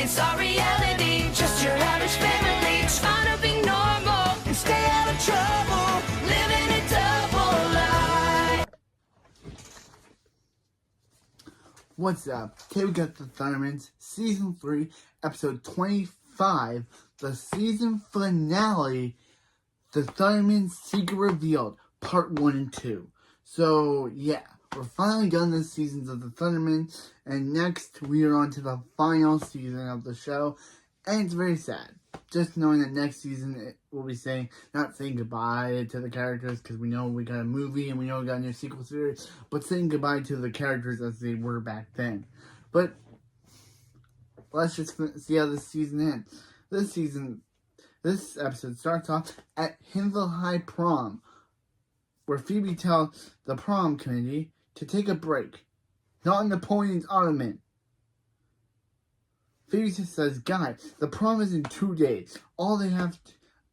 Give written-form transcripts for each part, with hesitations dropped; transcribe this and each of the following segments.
It's our reality, just your average family. Trying to be normal and stay out of trouble. Living a double life. What's up? Today we got the Thundermans, Season 3, Episode 25, the season finale, The Thundermans Secret Revealed, Part 1 and 2. So, yeah, we're finally done this season of the Thundermans, and next we are on to the final season of the show, and it's very sad. Just knowing that next season we'll be not saying goodbye to the characters, because we know we got a movie and we know we got a new sequel series, but saying goodbye to the characters as they were back then. But let's just see how this season ends. This episode starts off at Hinville High Prom, where Phoebe tells the prom committee to take a break. Not in Napoleon's ottoman. Phoebe just says, "Guys, the prom is in 2 days. All they have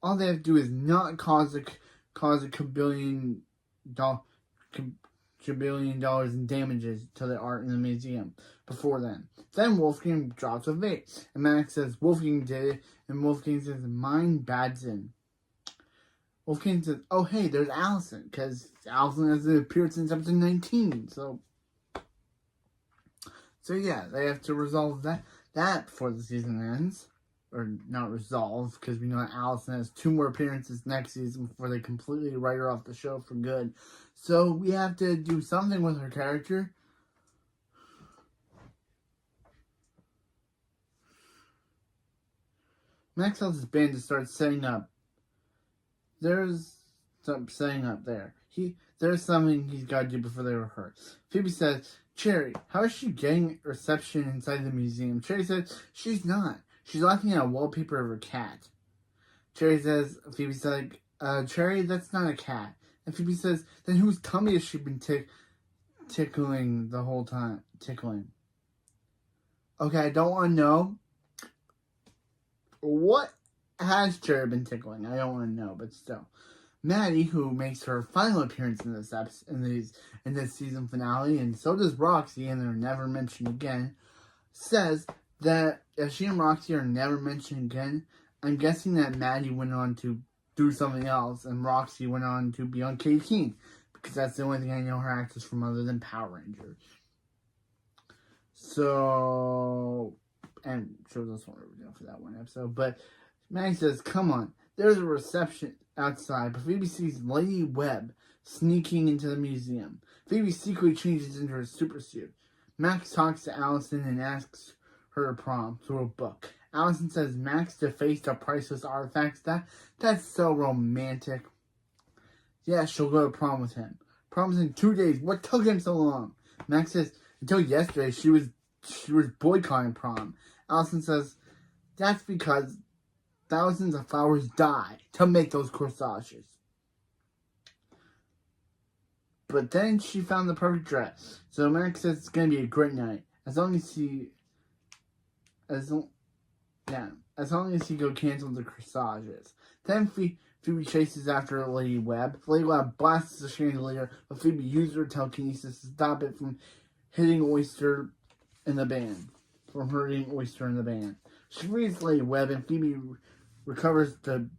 to do is not cause a $1 billion in damages to the art in the museum before then." Then Wolfgang drops a vase, and Max says Wolfgang did it, and Wolfgang says, "Mine Badson." Wolfgang says, "Oh hey, there's Allison," because Allison hasn't appeared since episode 19. So yeah, they have to resolve that before the season ends. Or not resolve, because we know that Allison has 2 more appearances next season before they completely write her off the show for good. So we have to do something with her character. Max tells his band to start setting up. There's some setting up there. There's something he's got to do before they rehearse. Phoebe says, "Cherry, how is she getting reception inside the museum?" Cherry says, "She's not. She's laughing at a wallpaper of her cat." Phoebe's like, "Cherry, that's not a cat." And Phoebe says, "Then whose tummy has she been tickling the whole time?" Tickling. Okay, I don't want to know. What has Cherry been tickling? I don't want to know, but still. Maddie, who makes her final appearance in this season finale, and so does Roxy, and they're never mentioned again, says that if she and Roxy are never mentioned again, I'm guessing that Maddie went on to do something else, and Roxy went on to be on Katie Keene, because that's the only thing I know her actress from other than Power Rangers. So, and shows us what we're doing for that one episode, but Maddie says, "Come on, there's a reception outside," but Phoebe sees Lady Webb sneaking into the museum. Phoebe secretly changes into her super suit. Max talks to Allison and asks her to prom through a book. Allison says Max defaced a priceless artifact. That's so romantic. Yeah, she'll go to prom with him. Prom's in 2 days. What took him so long? Max says until yesterday she was boycotting prom. Allison says that's because thousands of flowers die to make those corsages. But then she found the perfect dress. So Max says it's going to be a great night. As long as he go cancel the corsages. Then Phoebe chases after Lady Webb. Lady Webb blasts the chandelier, but Phoebe uses her telekinesis to stop it from hitting Oyster in the band. She frees Lady Webb, and Phoebe recovers the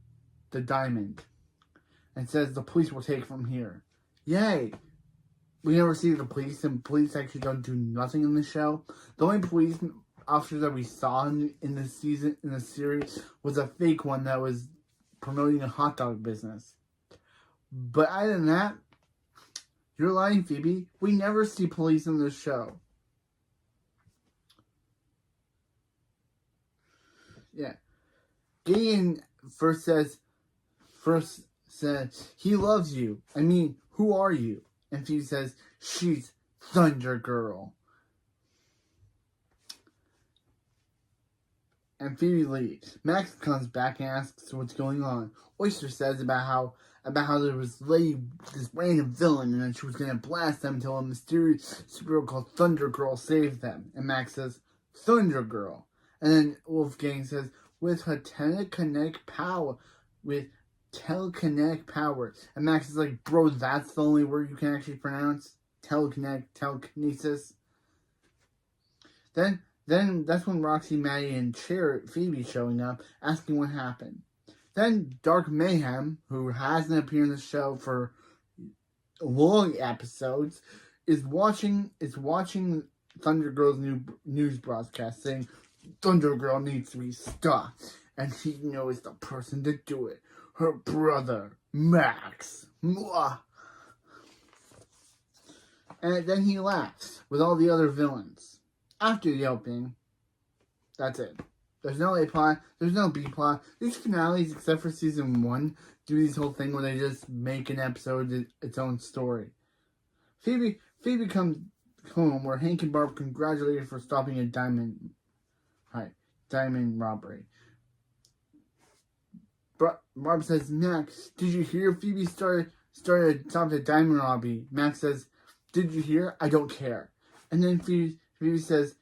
diamond and says the police will take it from here. Yay! We never see the police, and police actually don't do nothing in the show. The only police officer that we saw in the series, was a fake one that was promoting a hot dog business. But other than that, you're lying, Phoebe. We never see police in this show. Yeah. Gideon first said, "He loves you. I mean, who are you?" And Phoebe says, "She's Thunder Girl." And Phoebe leaves. Max comes back and asks what's going on. Oyster says about how there was this random villain, and then she was going to blast them until a mysterious superhero called Thunder Girl saved them. And Max says, "Thunder Girl." And then Wolfgang says, with telekinetic power. And Max is like, "Bro, that's the only word you can actually pronounce? Telekinesis." Then Then that's when Roxy, Maddie, and Phoebe showing up, asking what happened. Then Dark Mayhem, who hasn't appeared in the show for long episodes, is watching Thunder Girl's new news broadcast, saying Thunder Girl needs to be stopped, and he knows the person to do it. Her brother, Max. Mwah. And then he laughs with all the other villains. After the opening, that's it. There's no A plot, there's no B plot. These finales, except for season 1, do this whole thing where they just make an episode its own story. Phoebe comes home where Hank and Barb congratulate her for stopping a diamond robbery. Barb says, Max, did you hear Phoebe started stopped a diamond robbery? Max says, did you hear? I don't care. And then Phoebe says,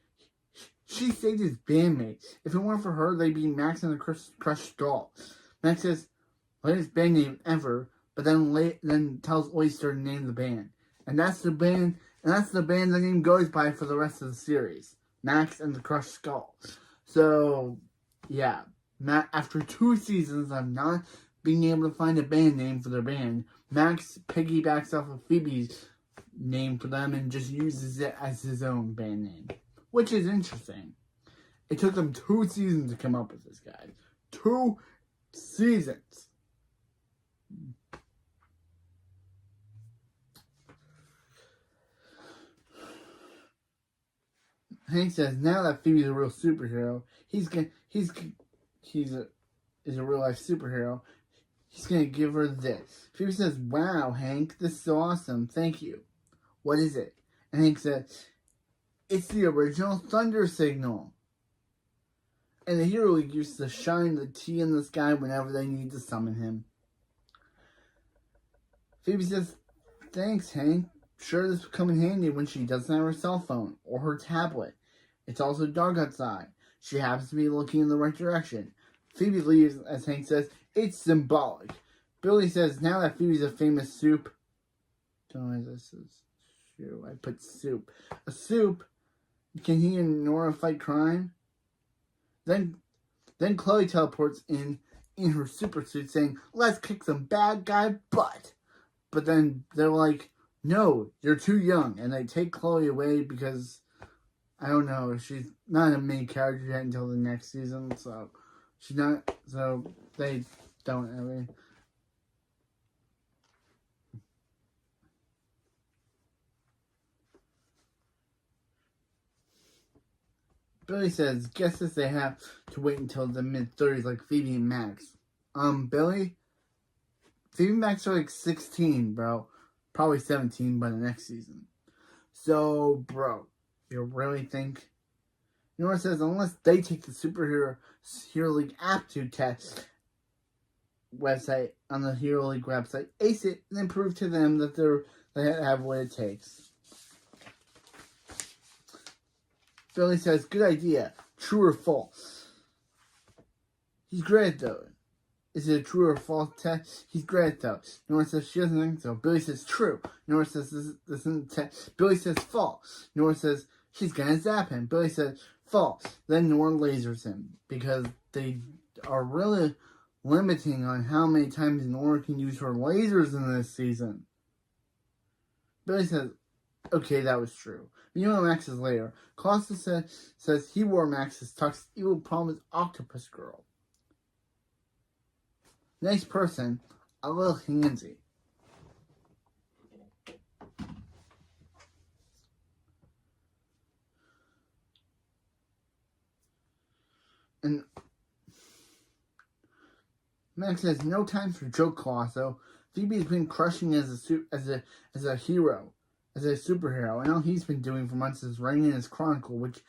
she saved his bandmate. If it weren't for her, they'd be Max and the crushed skull. Max says, latest band name ever, but then tells Oyster to name the band. And that's the band the name goes by for the rest of the series. Max and the Crushed Skull. So, yeah. After 2 seasons of not being able to find a band name for their band, Max piggybacks off of Phoebe's name for them and just uses it as his own band name. Which is interesting. It took them 2 seasons to come up with this, guys. 2 seasons. Hank says now that Phoebe's a real superhero, is a real life superhero. He's gonna give her this. Phoebe says, "Wow, Hank, this is so awesome. Thank you. What is it?" And Hank says, "It's the original thunder signal." And the Hero League used to shine the T in the sky whenever they need to summon him. Phoebe says, "Thanks, Hank. Sure, this will come in handy when she doesn't have her cell phone or her tablet. It's also dark outside. She happens to be looking in the right direction." Phoebe leaves as Hank says, "It's symbolic." Billy says, now that Phoebe's a famous soup. Don't know this is true. I put soup. A soup. Can he and Nora fight crime? Then Chloe teleports in her super suit saying, "Let's kick some bad guy butt." But then they're like, "No, you're too young." And they take Chloe away because, I don't know, she's not a main character yet until the next season. So they don't, I mean. Billy says, guesses they have to wait until the mid-30s like Phoebe and Max. Billy? Phoebe and Max are like 16, bro. Probably 17 by the next season. So, bro, you really think? Nora says, unless they take the Hero League aptitude test website on the Hero League website, ace it, and then prove to them that they have what it takes. Billy says, good idea. True or false? He's great, though. Is it a true or false test? He's great, though. Nora says she doesn't think so. Billy says true. Nora says this isn't a test. Billy says false. Nora says she's gonna zap him. Billy says false. Then Nora lasers him because they are really limiting on how many times Nora can use her lasers in this season. Billy says, okay, that was true. You know Max is later. Costa says he wore Max's tux. Evil prom is octopus girl. Nice person, a little handsy. And Max says no time for joke, Colosso. Phoebe's been crushing as a hero. As a superhero, and all he's been doing for months is writing in his chronicle, which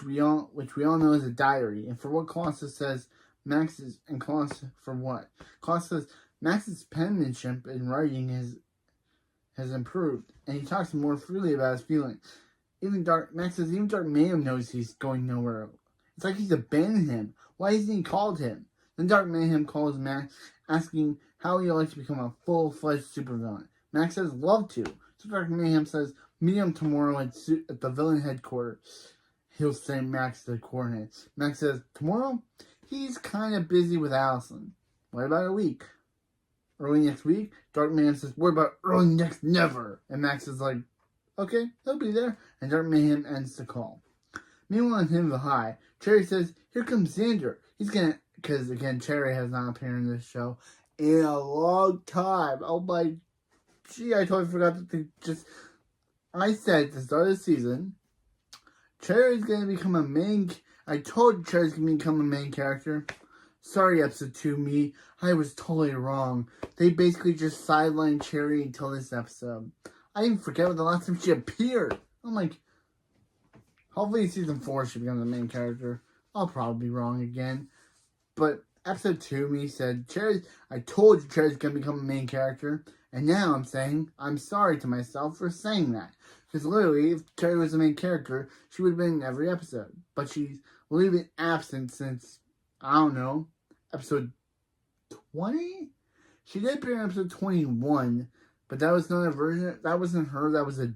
we all know is a diary. And for what Colossus says, Max's and Colossus for what? Colossus says Max's penmanship in writing has improved, and he talks more freely about his feelings. Max says even Dark Mayhem knows he's going nowhere. It's like he's abandoned him. Why hasn't he called him? Then Dark Mayhem calls Max, asking how he'd like to become a full-fledged supervillain. Max says love to. Dark Mayhem says, meet him tomorrow at the villain headquarters. he'll send Max the coordinates. Max says, tomorrow, he's kind of busy with Allison. What about a week? Early next week? Dark Mayhem says, what about early next never? And Max is like, okay, he'll be there. And Dark Mayhem ends the call. Meanwhile, in Him the High, Cherry says, here comes Xander. He's gonna, because again, Cherry has not appeared in this show in a long time. Oh my, gee, I totally forgot that they just, I said at the start of the season, Cherry's gonna become a main, I told Cherry's gonna become a main character. Sorry, episode 2, me. I was totally wrong. They basically just sidelined Cherry until this episode. I even forget what the last time she appeared. I'm like, hopefully in season 4 she becomes the main character. I'll probably be wrong again. But episode 2, me said, I told you Cherry's gonna become a main character. And now I'm saying, I'm sorry to myself for saying that. Because literally, if Cherry was the main character, she would have been in every episode. But she's literally been absent since, I don't know, episode 20? She did appear in episode 21, but that was not a version, that wasn't her, that was a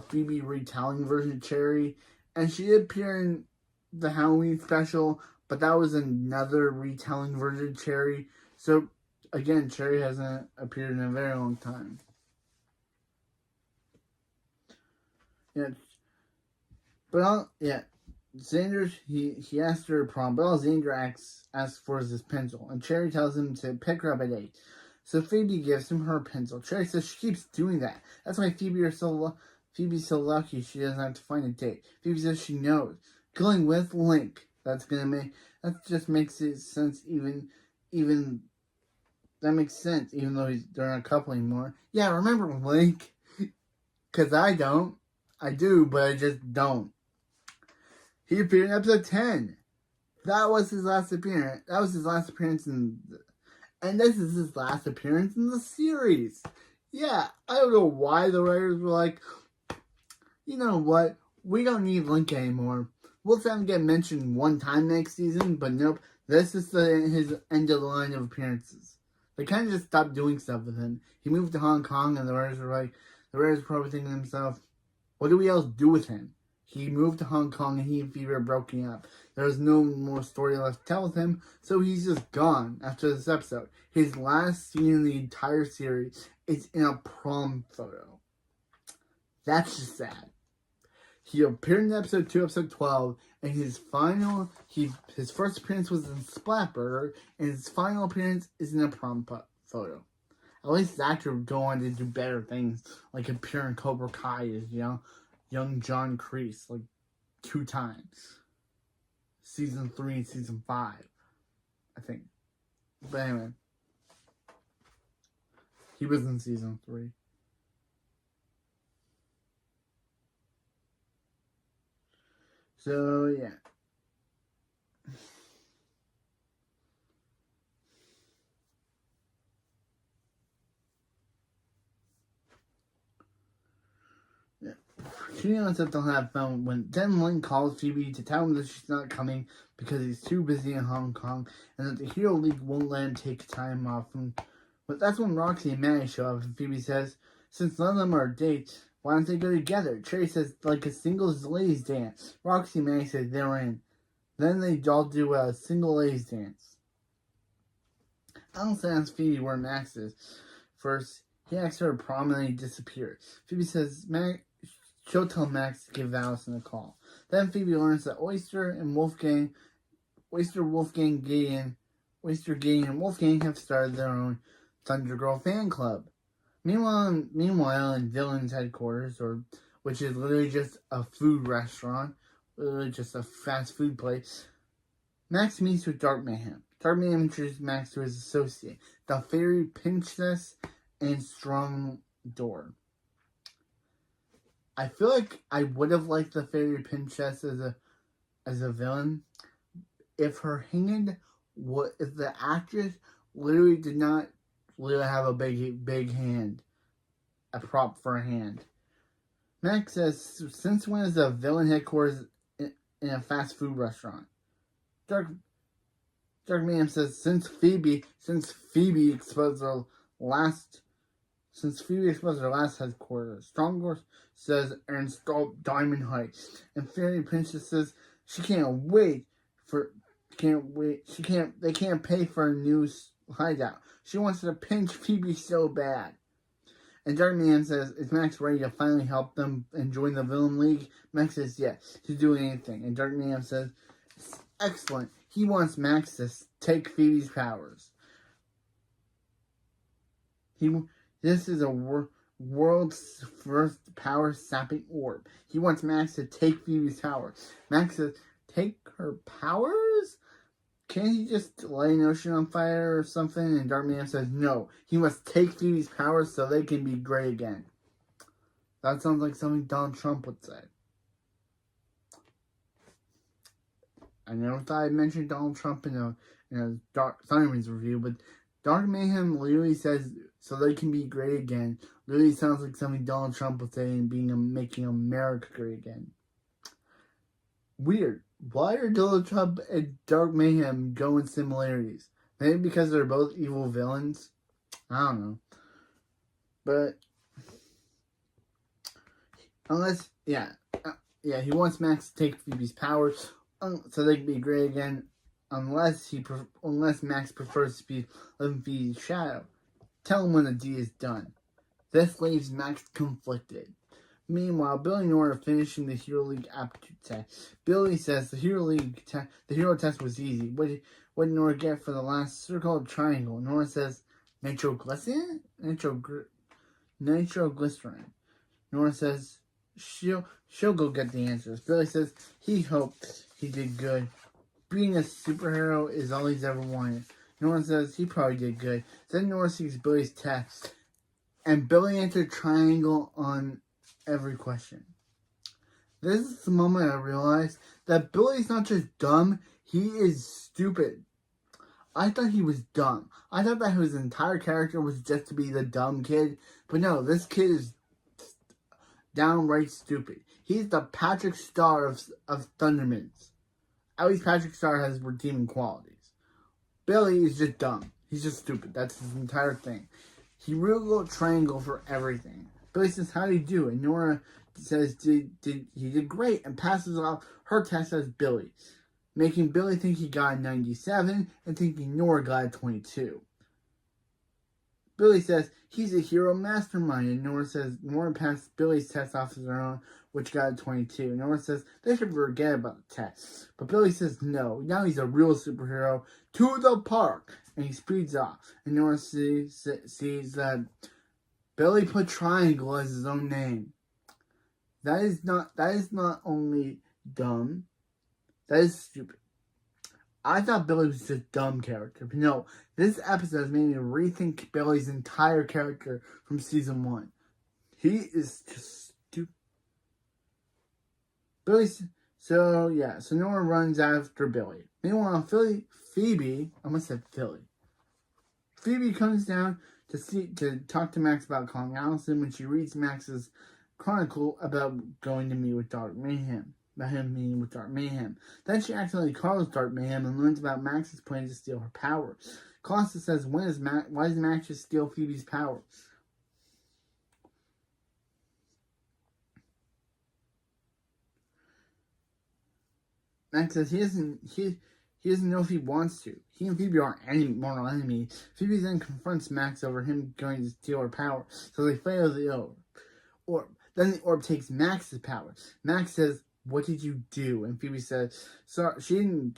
Phoebe retelling version of Cherry. And she did appear in the Halloween special, but that was another retelling version of Cherry. So, again, Cherry hasn't appeared in a very long time. Yeah. But, Xander, he asked her to prom, but all Xander asks for is his pencil, and Cherry tells him to pick her up at 8. So Phoebe gives him her pencil. Cherry says she keeps doing that. That's why Phoebe's so lucky she doesn't have to find a date. Phoebe says she knows. Going with Link, that just makes it sense even that makes sense, even though they're not a couple anymore. Yeah, remember Link? Because I don't. I do, but I just don't. He appeared in episode 10. That was his last appearance. That was his last appearance and this is his last appearance in the series. Yeah, I don't know why the writers were like, you know what? We don't need Link anymore. We'll have him get mentioned one time next season, but nope. This is his end of the line of appearances. They kind of just stopped doing stuff with him. He moved to Hong Kong, and the writers were probably thinking to themselves, what do we else do with him? He moved to Hong Kong and he and Phoebe are broken up. There's no more story left to tell with him, so he's just gone after this episode. His last scene in the entire series is in a prom photo. That's just sad. He appeared in episode 2, episode 12, and his first appearance was in Splatburger, and his final appearance is in a prom photo. At least the actor would go on to do better things, like appear in Cobra Kai as young John Kreese, like 2 times. Season 3 and season 5, I think. But anyway. He was in season 3. So, yeah. She ends up to have fun when then Link calls Phoebe to tell him that she's not coming because he's too busy in Hong Kong and that the Hero League won't let him take time off. But that's when Roxy and Manny show up and Phoebe says, since none of them are dates, why don't they go together? Cherry says, like a singles ladies dance. Roxy and Manny says they're in. Then they all do a single ladies dance. Allison asks Phoebe where Max is. First, he asks her to prom and then he disappears. Phoebe says, she'll tell Max to give Allison a call. Then Phoebe learns that Oyster, Gideon, and Wolfgang have started their own Thunder Girl fan club. Meanwhile, in Dylan's headquarters, which is literally just a food restaurant, literally just a fast food place, Max meets with Dark Mayhem. Dark Mayhem introduces Max to his associate, the Fairy Princess and Strong Door. I feel like I would have liked the Fairy Princess as a villain if if the actress literally did not literally have a big hand, a prop for a hand. Max says, since when is a villain headquarters in a fast food restaurant? Dark Mayhem says, since Phoebe exposed the last Since Phoebe exposed her last headquarters, Stronghold says are installed Diamond Heights, and Fairy Princess says she can't wait. They can't pay for a new hideout. She wants to pinch Phoebe so bad. And Dark Man says, is Max ready to finally help them and join the Villain League? Max says yes, to do anything. And Dark Man says, excellent. He wants Max to take Phoebe's powers. This is a world's first power-sapping orb. He wants Max to take Phoebe's powers. Max says, take her powers? Can't he just light an ocean on fire or something? And Dark Man says, no. He must take Phoebe's powers so they can be great again. That sounds like something Donald Trump would say. I never thought I'd mention Donald Trump in a Dark Thunderman's review, but Dark Mayhem literally says, so they can be great again. Literally sounds like something Donald Trump would say in making America great again. Weird. Why are Donald Trump and Dark Mayhem going similarities? Maybe because they're both evil villains? I don't know. But, he wants Max to take Phoebe's powers so they can be great again, unless Max prefers to be living Phoebe's shadow. Tell him when the deed is done. This leaves Max conflicted. Meanwhile, Billy and Nora are finishing the Hero League aptitude test. Billy says the hero test was easy. What did Nora get for the last circle of triangle? Nora says nitroglycerin. Nitroglycerin. Nora says she'll go get the answers. Billy says he hoped he did good. Being a superhero is all he's ever wanted. Nora says he probably did good. Then Nora sees Billy's test, and Billy answered triangle on every question. This is the moment I realized that Billy's not just dumb, he is stupid. I thought he was dumb. I thought that his entire character was just to be the dumb kid, but no, this kid is downright stupid. He's the Patrick Star of Thundermans. At least Patrick Star has redeeming qualities. Billy is just dumb. He's just stupid. That's his entire thing. He really triangle for everything. Billy says, how do you do? And Nora says he did great and passes off her test as Billy, making Billy think he got a 97 and thinking Nora got a 22. Billy says he's a hero mastermind, and Nora says Nora passed Billy's test off as her own, which got a 22. Nora says they should forget about the test, but Billy says no. Now he's a real superhero. To the park, and he speeds off. And Nora sees that Billy put triangle as his own name. That is not only dumb, that is stupid. I thought Billy was just a dumb character, but no, this episode has made me rethink Billy's entire character from season 1. He is just stupid. So Nora runs after Billy. Meanwhile, Phoebe comes down to talk to Max about calling Allison when she reads Max's chronicle about going to meet with Dark Mayhem. About him meeting with Dark Mayhem. Then she accidentally calls Dark Mayhem and learns about Max's plan to steal her power. Colossus says, why does Max just steal Phoebe's power? Max says he doesn't know if he wants to. He and Phoebe aren't any mortal enemies. Phoebe then confronts Max over him going to steal her power, so they fail the orb. Then the orb takes Max's power. Max says, what did you do? And Phoebe says, sorry, she didn't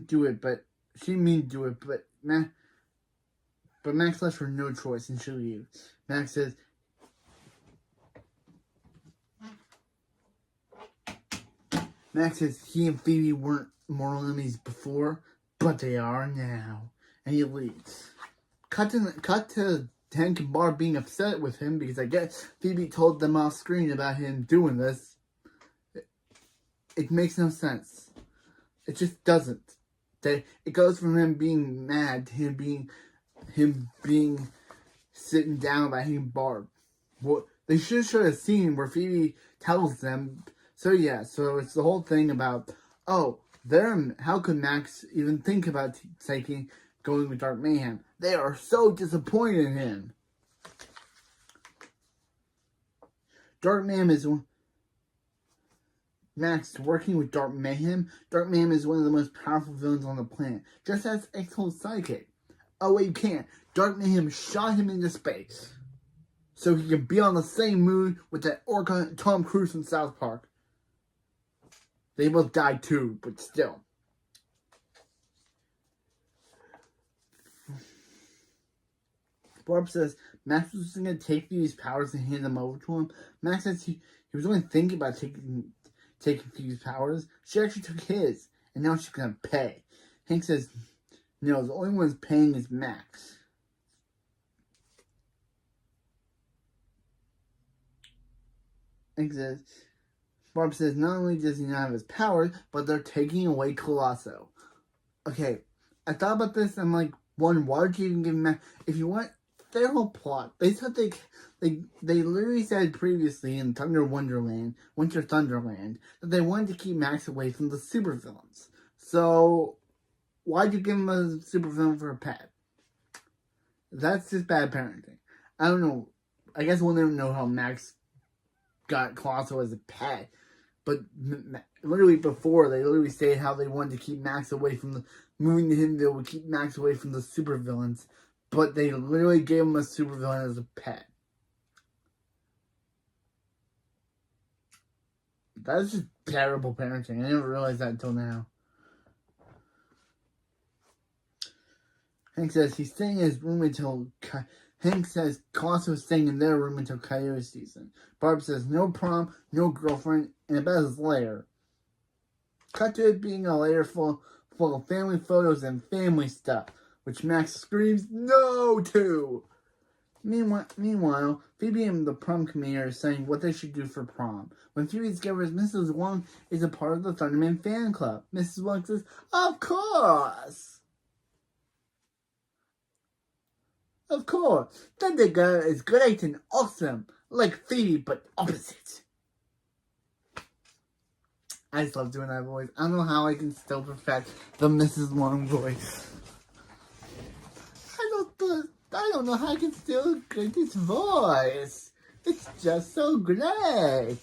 do it, but she didn't mean to do it, but Max left her no choice and she leaves. Max says, he and Phoebe weren't mortal enemies before, but they are now. And he leaves. Cut to Hank and Barb being upset with him because I guess Phoebe told them off screen about him doing this. It makes no sense. It just doesn't. It goes from him being mad to him being sitting down by him and Barb. Well, they should show a scene where Phoebe tells them. So it's the whole thing about, how could Max even think about taking going with Dark Mayhem. They are so disappointed in him. Dark Mayhem is Max working with Dark Mayhem. Dark Mayhem is one of the most powerful villains on the planet, just as X-Hole's sidekick. Oh wait, you can't. Dark Mayhem shot him into space, so he can be on the same moon with that orca Tom Cruise from South Park. They both died too, but still. Barb says Max was just going to take these powers and hand them over to him. Max says he was only thinking about taking Phoebe's powers. She actually took his, and now she's going to pay. Hank says, no, the only one paying is Max. Hank says, Barb says not only does he not have his powers, but they're taking away Colosso. Okay, I thought about this, I'm like, one, why would you even give him Max? If you want their whole plot, they said they literally said previously in Winter Thunderland, that they wanted to keep Max away from the supervillains. So, why'd you give him a supervillain for a pet? That's just bad parenting. I don't know. I guess we'll never know how Max got Colosso as a pet. But literally before, they literally stated how they wanted to keep Max away from the... Moving to Hiddenville would keep Max away from the supervillains. But they literally gave him a supervillain as a pet. That's just terrible parenting. I didn't realize that until now. Hank says he's staying in his room until... Hank says Colosso is staying in their room until Coyote season. Barb says no prom, no girlfriend, and about his lair. Cut to it being a lair full of family photos and family stuff, which Max screams no to. Meanwhile, Phoebe and the prom committee are saying what they should do for prom. When Phoebe discovers Mrs. Wong is a part of the Thunderman fan club, Mrs. Wong says, of course! Of course, Thunder Girl is great and awesome, like Phoebe, but opposite. I just love doing that voice. I don't know how I can still perfect the Mrs. Wong voice. I don't know how I can still get this voice. It's just so great.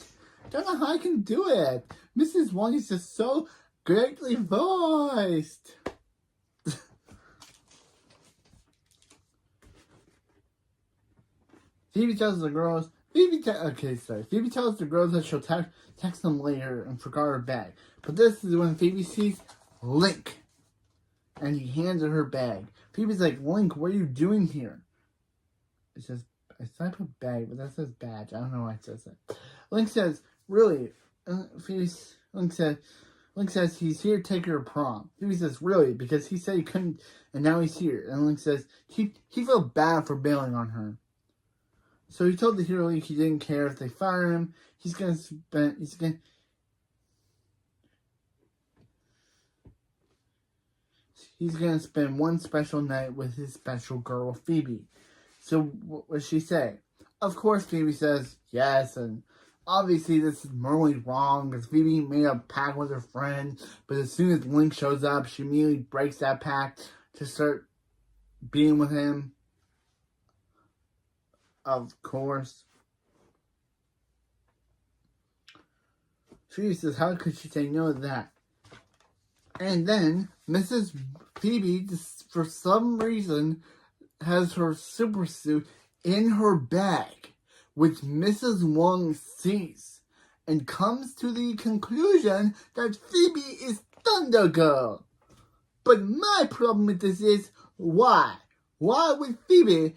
Don't know how I can do it. Mrs. Wong is just so greatly voiced. Phoebe tells the girls, Phoebe tells the girls that she'll text them later and forgot her bag. But this is when Phoebe sees Link. And he hands her her bag. Phoebe's like, Link, what are you doing here? It says, I said I put bag, but that says badge. I don't know why it says that. Link says, really? Link says he's here to take her to prom. Phoebe says, really? Because he said he couldn't, and now he's here. And Link says, he felt bad for bailing on her. So he told the Hero League he didn't care if they fire him. He's gonna spend one special night with his special girl, Phoebe. So what does she say? Of course, Phoebe says yes, and obviously this is morally wrong because Phoebe made a pact with her friend, but as soon as Link shows up, she immediately breaks that pact to start being with him. Of course. She says, how could she say no to that? And then, Mrs. Phoebe, for some reason, has her super suit in her bag, which Mrs. Wong sees, and comes to the conclusion that Phoebe is Thunder Girl. But my problem with this is, why? Why would Phoebe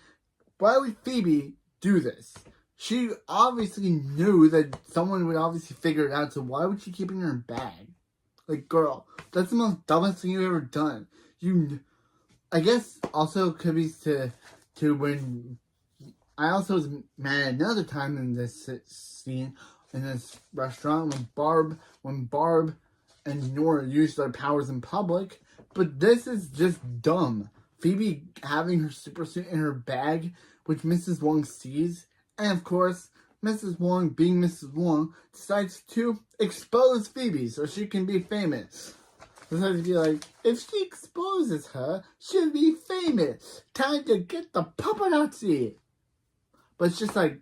do this? She obviously knew that someone would obviously figure it out, so why would she keep it in her bag? Like, girl, that's the most dumbest thing you've ever done. I guess also could be to when I also was mad another time in this scene in this restaurant when Barb and Nora used their powers in public. But this is just dumb. Phoebe having her super suit in her bag, which Mrs. Wong sees, and of course, Mrs. Wong, being Mrs. Wong, decides to expose Phoebe so she can be famous. Sometimes be like, if she exposes her, she'll be famous. Time to get the paparazzi. But it's just like,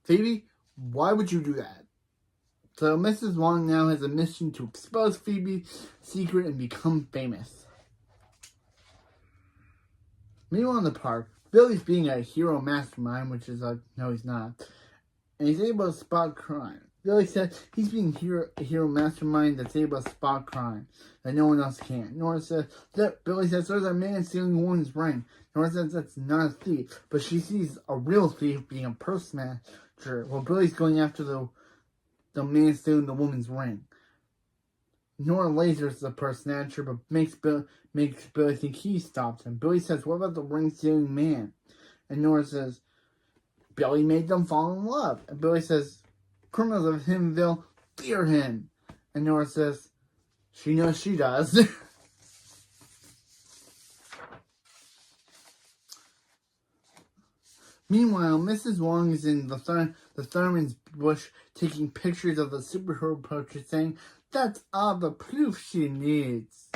Phoebe, why would you do that? So Mrs. Wong now has a mission to expose Phoebe's secret and become famous. Meanwhile in the park, Billy's being a hero mastermind, which is like, no he's not. And he's able to spot crime. Billy says he's being a hero mastermind that's able to spot crime that no one else can. Billy says there's a man stealing a woman's ring. Nora says that's not a thief, but she sees a real thief being a purse snatcher while Billy's going after the man stealing the woman's ring. Nora lasers the purse snatcher, but makes Billy think he stopped him. Billy says, what about the ring stealing man? And Nora says, Billy made them fall in love. And Billy says, criminals of Himville fear him. And Nora says, she knows she does. Meanwhile, Mrs. Wong is in the Thurman's bush taking pictures of the superhero portrait, saying that's all the proof she needs.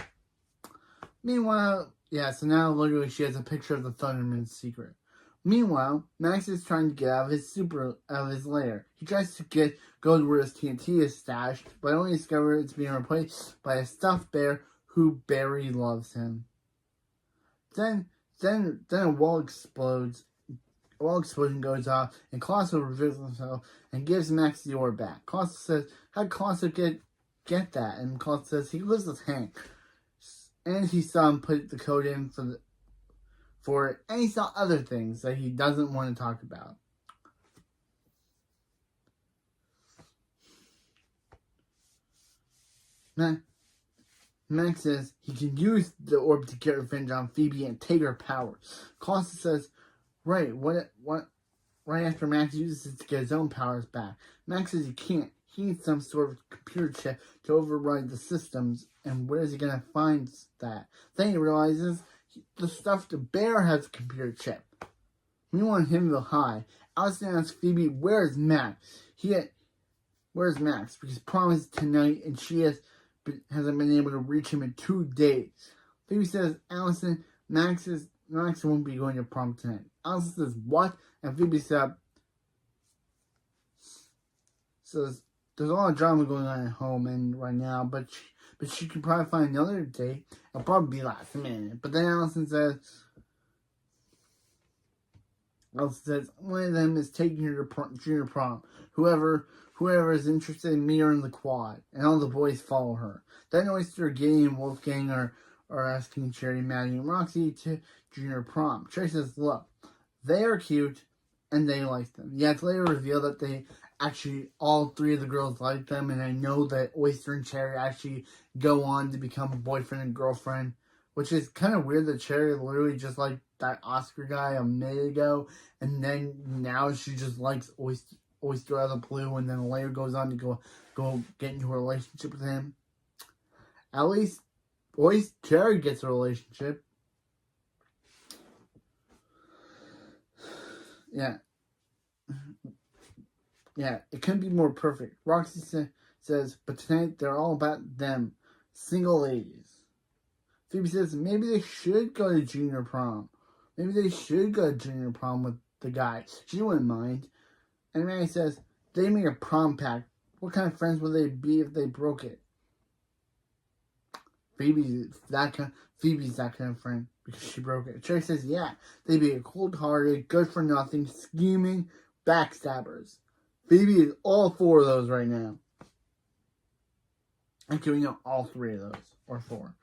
Meanwhile, so now literally she has a picture of the Thunderman's secret. Meanwhile, Max is trying to get out of his lair. He tries to go to where his TNT is stashed, but only discovers it's being replaced by a stuffed bear who Barry loves him. Then a wall explodes. A wall explosion goes off, and Colossal reveals himself and gives Max the orb back. Colossal says, how did Colossal get that? And Colossal says he lives with Hank. And he saw him put the code in for it, and he saw other things that he doesn't want to talk about. Max says he can use the orb to get revenge on Phoebe and take her power. Colossal says, right after Max uses it to get his own powers back. Max says he can't. He needs some sort of computer chip to override the systems, and where is he going to find that? Then he realizes the stuffed bear has a computer chip. Meanwhile, in Himville High, Allison asks Phoebe, where's Max? Where's Max? Because prom is tonight, and she hasn't been able to reach him in 2 days. Phoebe says, Allison, Max won't be going to prom tonight. Allison says, what? And Phoebe says, there's a lot of drama going on at home and right now, but she can probably find another date. It'll probably be last minute. But then Allison says, one of them is taking her to junior prom. Whoever is interested in me or in the quad. And all the boys follow her. Then Oyster, Gideon, and Wolfgang are asking Cherry, Maddie, and Roxy to junior prom. Cherry says, look, they are cute and they like them. Yet later reveal that they actually, all three of the girls like them, and I know that Oyster and Cherry actually go on to become boyfriend and girlfriend, which is kind of weird that Cherry literally just liked that Oscar guy a minute ago, and then now she just likes Oyster out of the blue, and then later goes on to go get into a relationship with him. At least Cherry gets a relationship. Yeah, it couldn't be more perfect. Roxy says, but tonight they're all about them. Single ladies. Phoebe says, maybe they should go to junior prom. Maybe they should go to junior prom with the guy. She wouldn't mind. And Mary says, they made a prom pact. What kind of friends would they be if they broke it? Phoebe's that kind of friend because she broke it. Cherry says, yeah, they'd be a cold-hearted, good-for-nothing, scheming backstabbers. Phoebe is all four of those right now. Actually, we know all three of those, or four.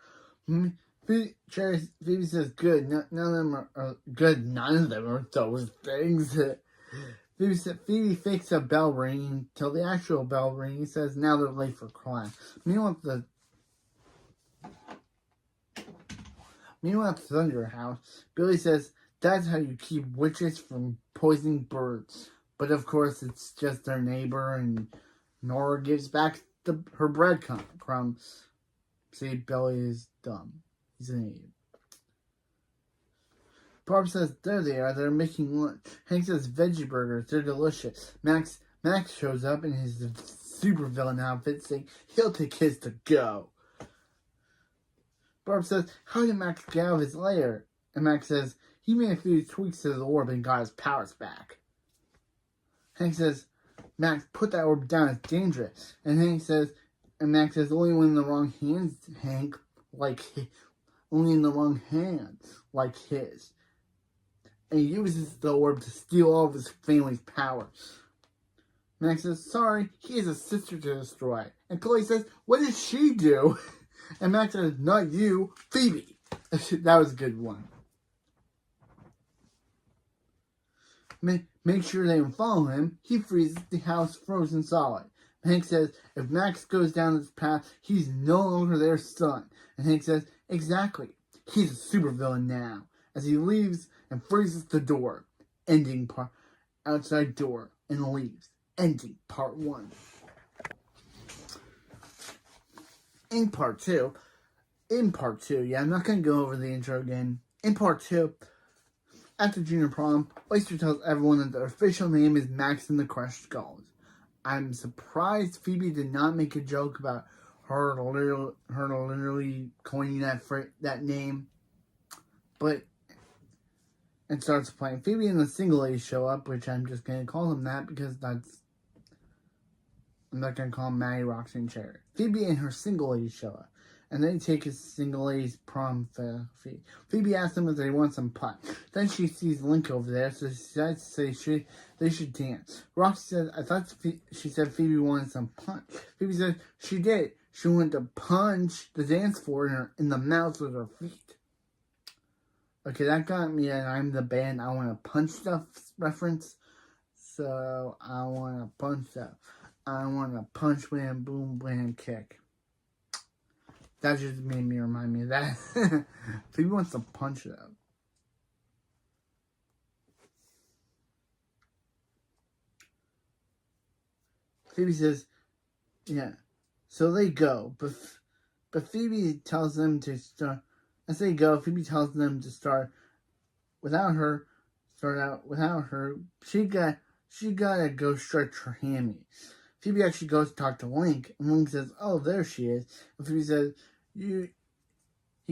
Phoebe says, good, none of them are good, none of them are those things. Phoebe fakes a bell ringing till the actual bell ring. He says, now they're late for class. Meanwhile, at the Thunder House, Billy says, that's how you keep witches from poisoning birds. But of course, it's just their neighbor, and Nora gives back her breadcrumbs. See, Billy is dumb. He's an idiot. Barb says, there they are, they're making lunch. Hank says, veggie burgers, they're delicious. Max shows up in his supervillain outfit, saying he'll take his to go. Barb says, how did Max get out of his lair? And Max says, he made a few tweaks to the orb and got his powers back. Hank says, Max, put that orb down, it's dangerous. And Max says, only when in the wrong hands, Hank, only in the wrong hand, like his. And he uses the orb to steal all of his family's power. Max says, sorry, he has a sister to destroy. And Chloe says, what did she do? And Max says, not you, Phoebe. That was a good one. Make sure they don't follow him. He freezes the house frozen solid. Hank says, if Max goes down this path, he's no longer their son. And Hank says, exactly. He's a supervillain now. As he leaves and freezes the door. Ending part. Outside door. And leaves. Ending part 1. In part 2, yeah, I'm not going to go over the intro again. In part 2, after junior prom, Oyster tells everyone that their official name is Max and the Crushed Skulls. I'm surprised Phoebe did not make a joke about her literally coining that name. But it starts playing. Phoebe and the single ladies show up, which I'm just going to call them that because I'm not going to call them Maddie, Roxy, and Cherry. Phoebe and her single ladies show up. And they take his single ladies prom fee. Phoebe asks them if they want some pot. Then she sees Link over there, so she decides to say they should dance. Roxy says, I thought she said Phoebe wanted some punch. Phoebe says she did. She wanted to punch the dance floor in the mouth with her feet. Okay, that got me an I'm the band, I want to punch stuff reference. So, I want to punch stuff. I want to punch, wham, boom, blam, kick. That just made me remind me of that. Phoebe wants to punch though. Phoebe says, yeah. So they go, but Phoebe tells them to start. As they go, Phoebe tells them to start without her. Start out without her. She gotta go stretch her hammy. Phoebe actually goes to talk to Link, and Link says, "Oh, there she is." And Phoebe says, He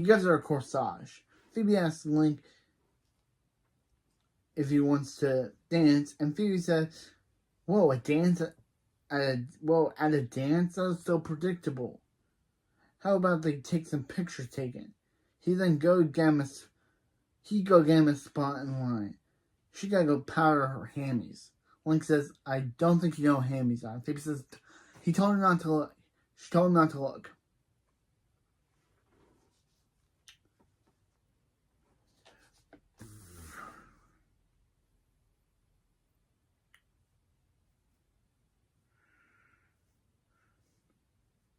gives her a corsage. Phoebe asks Link if he wants to dance, and Phoebe says, "Whoa, a dance at a dance? That was so predictable. How about they take some pictures taken?" He then go get him a spot in line. She gotta go powder her hammies. Link says, "I don't think you know what hammies are." Phoebe says, he told her not to look. She told him not to look.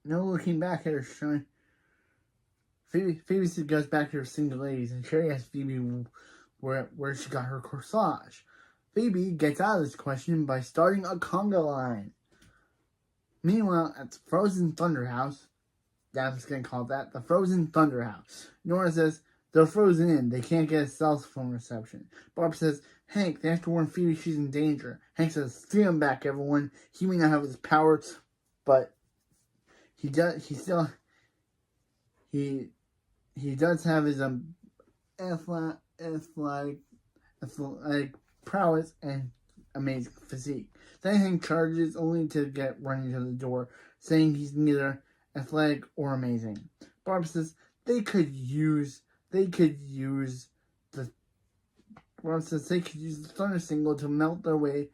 No looking back at her shine. Phoebe goes back to her single ladies, and Sherry asks Phoebe where she got her corsage. Phoebe gets out of this question by starting a conga line. Meanwhile, at the Frozen Thunder House, Dad's gonna call that the Frozen Thunder House. Nora says they're frozen in; they can't get a cell phone reception. Barb says, "Hank, they have to warn Phoebe she's in danger." Hank says, "Steal him back, everyone. He may not have his powers, but he does have his athletic prowess and amazing physique." Then Hank charges only to get running to the door, saying he's neither athletic or amazing. Barb says they could use the thunder single to melt their way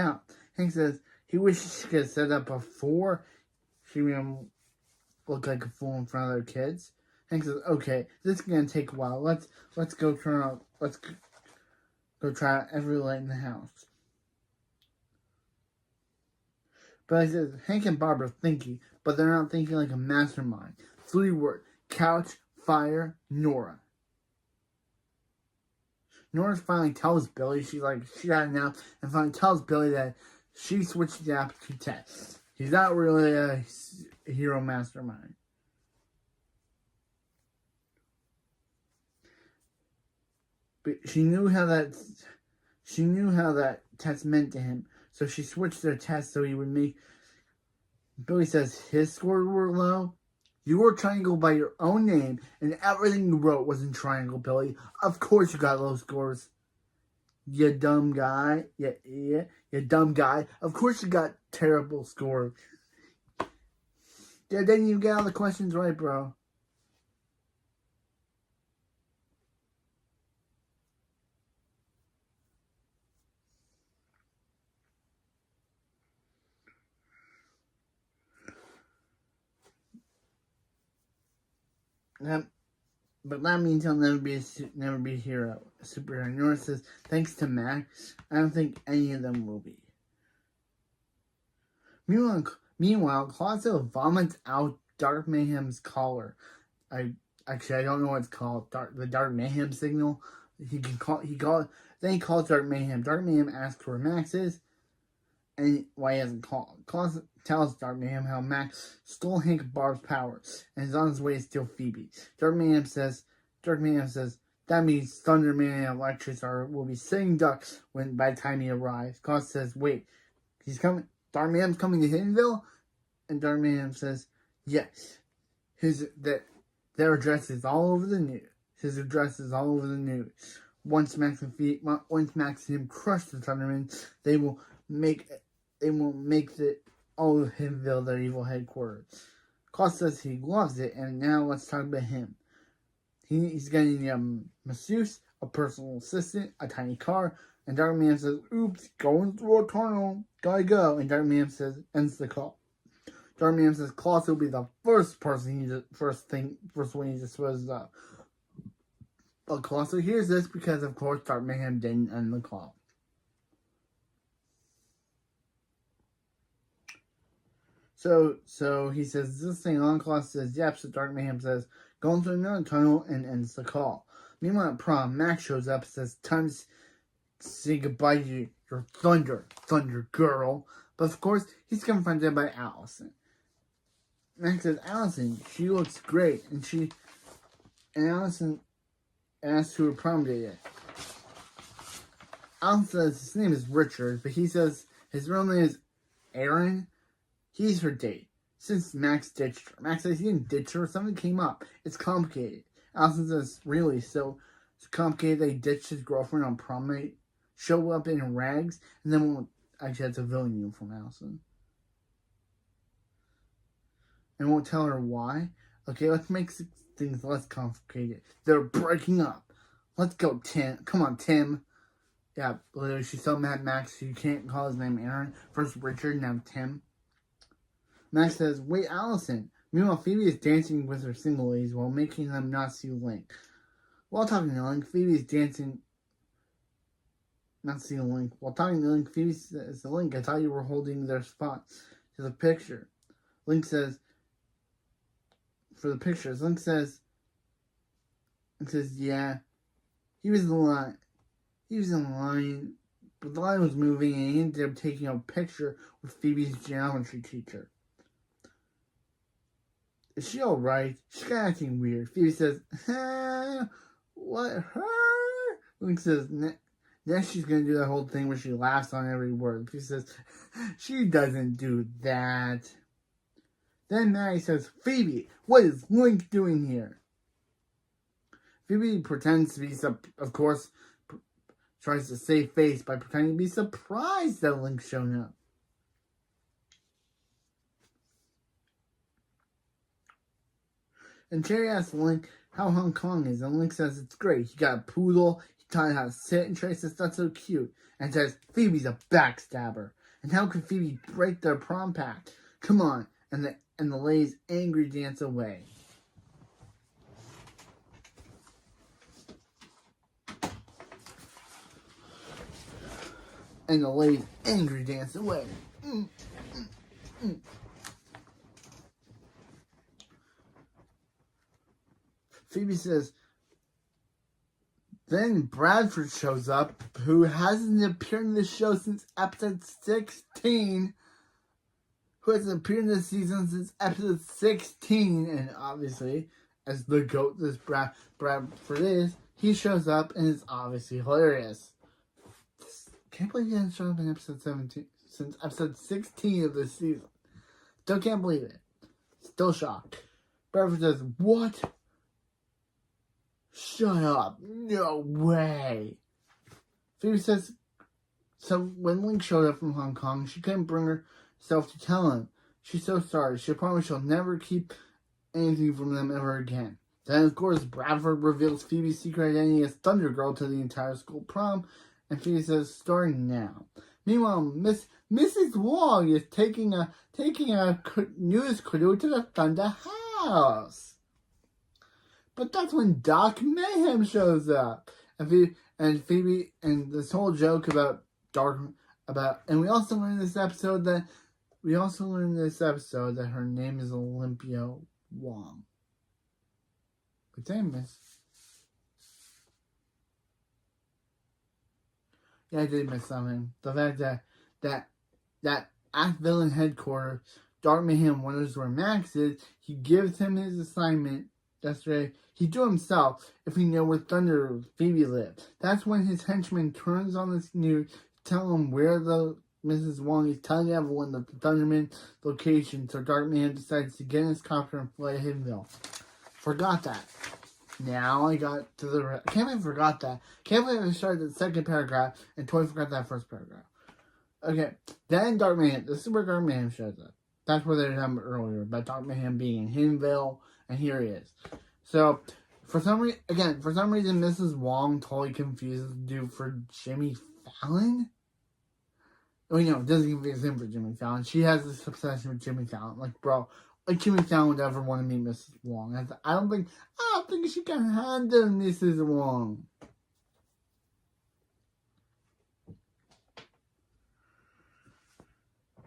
out. Hank says he wishes she could have said that before she made him look like a fool in front of their kids. Hank says, "Okay, this is gonna take a while. Let's go try out every light in the house." But I says Hank and Barb are thinking, but they're not thinking like a mastermind. 3 words: couch, fire, Nora. Nora finally tells Billy she got enough, and finally tells Billy that she switched the app to Tess. He's not really a hero mastermind. But she knew how that Tess meant to him, so she switched their Tess so he would make Billy says his scores were low. You were trying to go by your own name, and everything you wrote was in triangle, Billy. Of course you got low scores. You dumb guy. You dumb guy. Of course you got terrible scores. Yeah, then you get all the questions right, bro. But that means he'll never be a hero, a superhero. Nora says, thanks to Max, I don't think any of them will be. Meanwhile, Colosso vomits out Dark Mayhem's collar. I don't know what it's called. The Dark Mayhem signal. Then he calls Dark Mayhem. Dark Mayhem asks where Max is, and why he hasn't called. Colosso tells Dark Mayhem how Max stole Hank Barb's power and is on his way to steal Phoebe. Dark Mayhem says, that means Thunderman and Electric will be sitting ducks by the time he arrives. Colosso says, wait, he's coming. Dark Mayhem's coming to Hiddenville? And Dark Mayhem says, yes. Their address is all over the news. His address is all over the news. Once Max and him crush the Thunderman, they will make all of Hiddenville their evil headquarters. Klaus says he loves it, and now let's talk about him. He's getting a masseuse, a personal assistant, a tiny car, and Dark Man says, oops, going through a tunnel, gotta go. And Dark Man says, ends the call. Dark Man says Klaus will be the first one he disposes of. But Klaus hears this because, of course, Dark Mayhem didn't end the call. So he says, this thing on. Klaus says, yep. So Dark Mayhem says, going through another tunnel, and ends the call. Meanwhile, at prom, Max shows up and says, time to say goodbye to your Thunder girl. But of course, he's confronted by Allison. Max says, Allison, she looks great. And Allison asks who her prom date is. Allison says his name is Richard, but he says his real name is Aaron. He's her date, since Max ditched her. Max says he didn't ditch her, something came up. It's complicated. Allison says, really? So it's complicated that he ditched his girlfriend on prom night, show up in rags, and then won't actually have a civilian uniform, Allison. And won't tell her why. Okay, let's make things less complicated. They're breaking up. Let's go, Tim. Come on, Tim. Yeah, literally, she's so mad, Max, you can't call his name Aaron. First Richard, now Tim. Max says, wait, Allison. Meanwhile, Phoebe is dancing with her single ladies while making them not see Link. While talking to Link, Phoebe is dancing, not seeing Link. While talking to Link, Phoebe says to Link, I thought you were holding their spot to the picture. Link says, for the pictures, Link says, yeah, he was in the line, but the line was moving, and he ended up taking a picture with Phoebe's geometry teacher. Is she alright? She's kind of acting weird. Phoebe says, what, her? Link says, next she's going to do that whole thing where she laughs on every word. Phoebe says, she doesn't do that. Then Maddie says, Phoebe, what is Link doing here? Phoebe pretends to be, of course, tries to save face by pretending to be surprised that Link's shown up. And Cherry asks Link how Hong Kong is, and Link says it's great. He got a poodle, he taught him how to sit, and Cherry says that's so cute, and says Phoebe's a backstabber. And how could Phoebe break their prom pact? Come on. And the ladies angry dance away. And the ladies angry dance away. Phoebe says, then Bradford shows up, who hasn't appeared in the show since episode 16. Who hasn't appeared in this season since episode 16. And obviously, as the GOAT this Bradford is, he shows up and is obviously hilarious. Can't believe he hasn't shown up in episode 17 since episode 16 of this season. Still can't believe it. Still shocked. Bradford says, what? Shut up. No way. Phoebe says, so when Link showed up from Hong Kong, she couldn't bring herself to tell him. She's so sorry. She promised she'll never keep anything from them ever again. Then, of course, Bradford reveals Phoebe's secret identity as Thunder Girl to the entire school prom, and Phoebe says, starting now. Meanwhile, Mrs. Wong is taking a news crew to the Thunder House. But that's when Doc Mayhem shows up, and Phoebe, and this whole joke about and we also learned this episode that her name is Olympia Wong. What did I miss? Yeah, I did miss something. The fact that at villain headquarters, Dark Mayhem wonders where Max is. He gives him his assignment yesterday. He do himself if we know where Thunder Phoebe lives. That's when his henchman turns on this news to tell him where the Mrs. Wong is telling everyone that the Thunderman location. So Dark Mayhem decides to get in his copter and fly to Hiddenville. Forgot that. Now I got to the... I can't believe I forgot that. Can't believe I started the second paragraph and totally forgot that first paragraph. Okay. Then Dark Mayhem. This is where Dark Mayhem shows up. That's where they were talking earlier. About Dark Mayhem being in Hiddenville. And here he is. So, for some reason, Mrs. Wong totally confuses the dude for Jimmy Fallon. Oh, no, doesn't confuse him for Jimmy Fallon. She has this obsession with Jimmy Fallon. Like, bro, like Jimmy Fallon would ever want to meet Mrs. Wong. I don't think she can handle Mrs. Wong.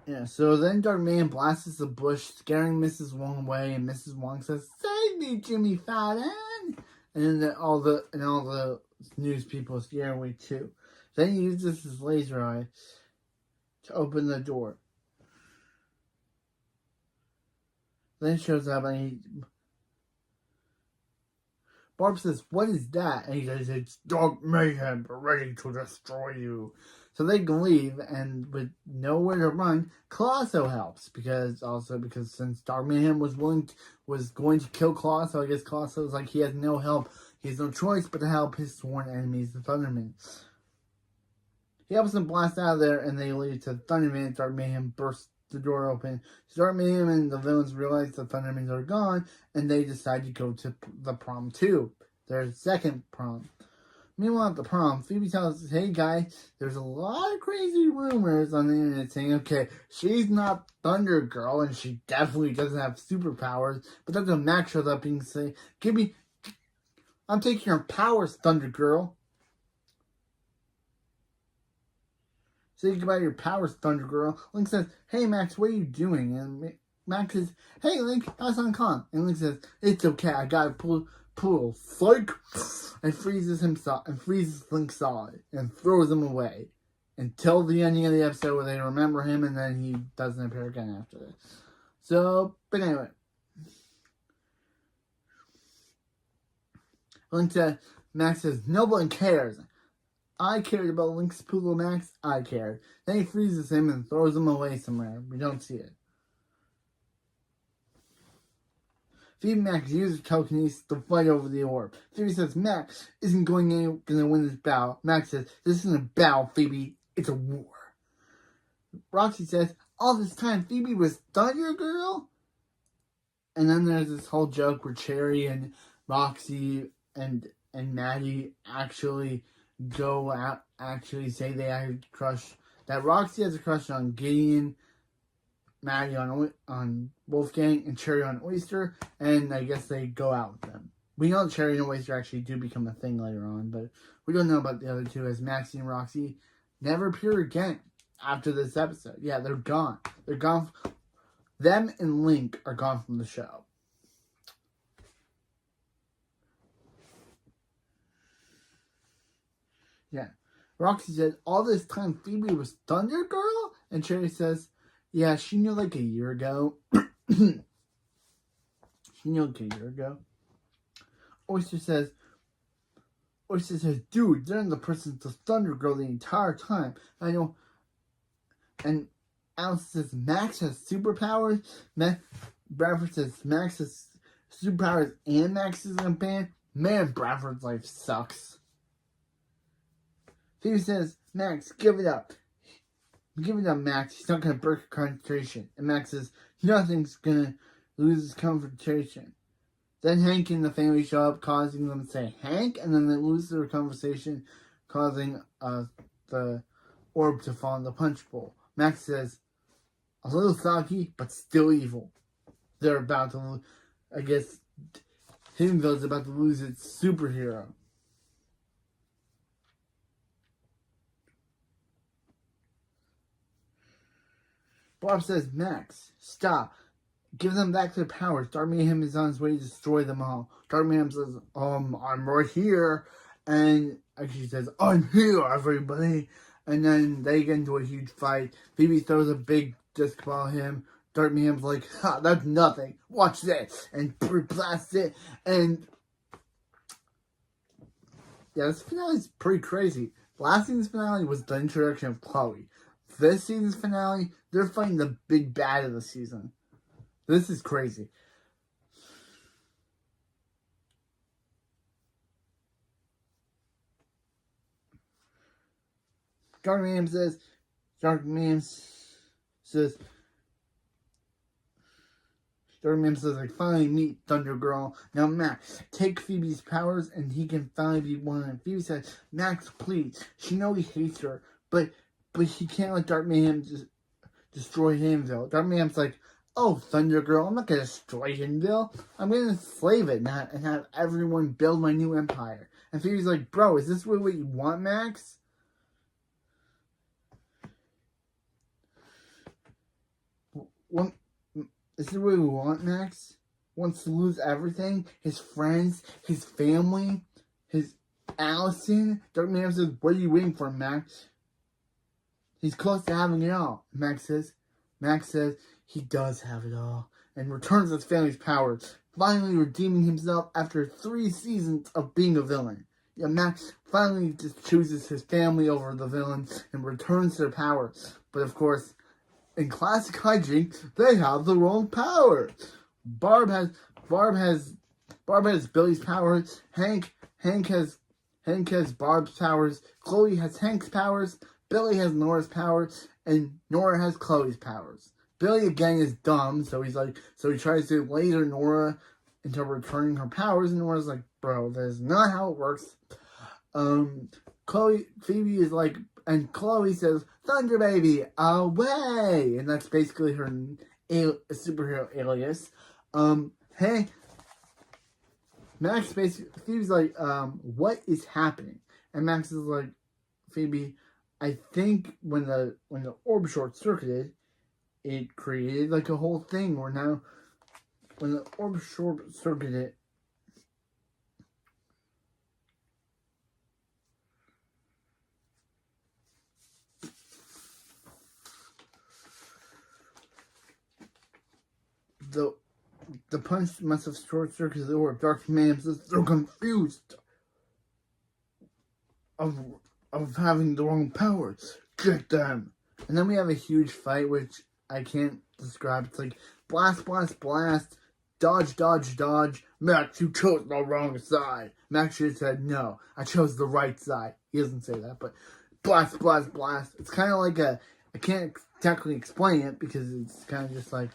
Yeah, so then Dark Mayhem blasts the bush, scaring Mrs. Wong away, and Mrs. Wong says, "Save me, Jimmy Fallon!" And then all the news people scare away too. Then he uses his laser eye to open the door. Then he shows up and Barb says, "What is that?" And he says, "It's Dark Mayhem, ready to destroy you." So they can leave, and with nowhere to run, Colosso helps because since Dark Mayhem was going to kill Colosso, I guess Colosso was like he has no help, he has no choice but to help his sworn enemies, the Thundermen. He helps them blast out of there, and they lead to Thunderman. Dark Mayhem bursts the door open. So Dark Mayhem and the villains realize the Thundermen are gone, and they decide to go to the prom too, their second prom. Meanwhile, at the prom, Phoebe tells us, "Hey guys, there's a lot of crazy rumors on the internet saying, okay, she's not Thunder Girl, and she definitely doesn't have superpowers." But then when Max shows up and say, "I'm taking your powers, Thunder Girl." Say goodbye to your powers, Thunder Girl. Link says, "Hey Max, what are you doing?" And Max says, "Hey Link, how's on con?" And Link says, "It's okay, I gotta pull psych," and freezes Link solid and throws him away until the ending of the episode where they remember him, and then he doesn't appear again after this. So, but anyway, Max says, "No one cares. I cared about Link's poodle, Max. I cared." Then he freezes him and throws him away somewhere. We don't see it. Phoebe and Max use telekinesis to fight over the orb. Phoebe says Max isn't going to win this battle. Max says, "This isn't a battle, Phoebe. It's a war." Roxy says, "All this time Phoebe was Thunder Girl?" And then there's this whole joke where Cherry and Roxy and Maddie actually go out, say they have a crush, that Roxy has a crush on Gideon, Maddie on Wolfgang, and Cherry on Oyster, and I guess they go out with them. We know Cherry and Oyster actually do become a thing later on, but we don't know about the other two, as Maxie and Roxy never appear again after this episode. Yeah, they're gone. They're gone. Them and Link are gone from the show. Yeah. Roxy said, "All this time Phoebe was Thunder Girl?" And Cherry says, "Yeah, she knew like a year ago." Oyster says, "Dude, they're in the person to Thunder Girl the entire time. I know." And Alice says Max has superpowers. Bradford says Max has superpowers and Max is in a band. Man, Bradford's life sucks. Phoebe says, Max, give it up. Give it up, Max. He's not going to break your concentration. And Max says, nothing's going to lose his concentration. Then Hank and the family show up, causing them to say Hank, and then they lose their conversation, causing the orb to fall in the punch bowl. Max says, a little soggy, but still evil. They're about to lose, I guess, Hiddenville's about to lose its superhero. Bob says, Max, stop. Give them back their powers. Dark Mayhem is on his way to destroy them all. Dark Mayhem says, I'm right here. And actually says, I'm here, everybody. And then they get into a huge fight. Phoebe throws a big disc ball at him. Dark Mayhem's like, ha, that's nothing. Watch this. And blasts it. And yeah, this finale is pretty crazy. Last season's finale was the introduction of Chloe. This season's finale, they're fighting the big bad of the season. This is crazy. Dark Mayhem says, I finally meet Thunder Girl. Now, Max, take Phoebe's powers and he can finally be one. And Phoebe says, Max, please. She knows he hates her, but he can't let Dark Mayhem destroy Hiddenville. Dark Mayhem's like, oh, Thunder Girl, I'm not going to destroy Hiddenville. I'm going to enslave it and have everyone build my new empire. And Phoebe's like, bro, is this really what you want, Max? Is this what we want, Max? Wants to lose everything? His friends, his family, his Allison? Dark Mayhem says, what are you waiting for, Max? He's close to having it all. Max says he does have it all. And returns his family's powers. Finally redeeming himself after 3 seasons of being a villain. Yeah, Max finally just chooses his family over the villain and returns their power. But of course, in classic hijinks, they have the wrong power. Barb has Billy's powers. Hank has Barb's powers. Chloe has Hank's powers. Billy has Nora's powers, and Nora has Chloe's powers. Billy again is dumb, so he tries to laser Nora into returning her powers, and Nora's like, bro, that's not how it works. Phoebe is like, and Chloe says, Thunder Baby, away! And that's basically her superhero alias. Hey, Max basically, Phoebe's like, what is happening? And Max is like, Phoebe, I think when the orb short-circuited, it created like a whole thing where now, when the orb short-circuited, the punch must have short-circuited the orb. Dark Mayhem says they're confused of having the wrong powers. Get them. And then we have a huge fight, which I can't describe. It's like blast, blast, blast, dodge, dodge, dodge. Max, you chose the wrong side. Max should have said, no, I chose the right side. He doesn't say that, but blast, blast, blast. It's kind of like I can't technically explain it because it's kind of just like,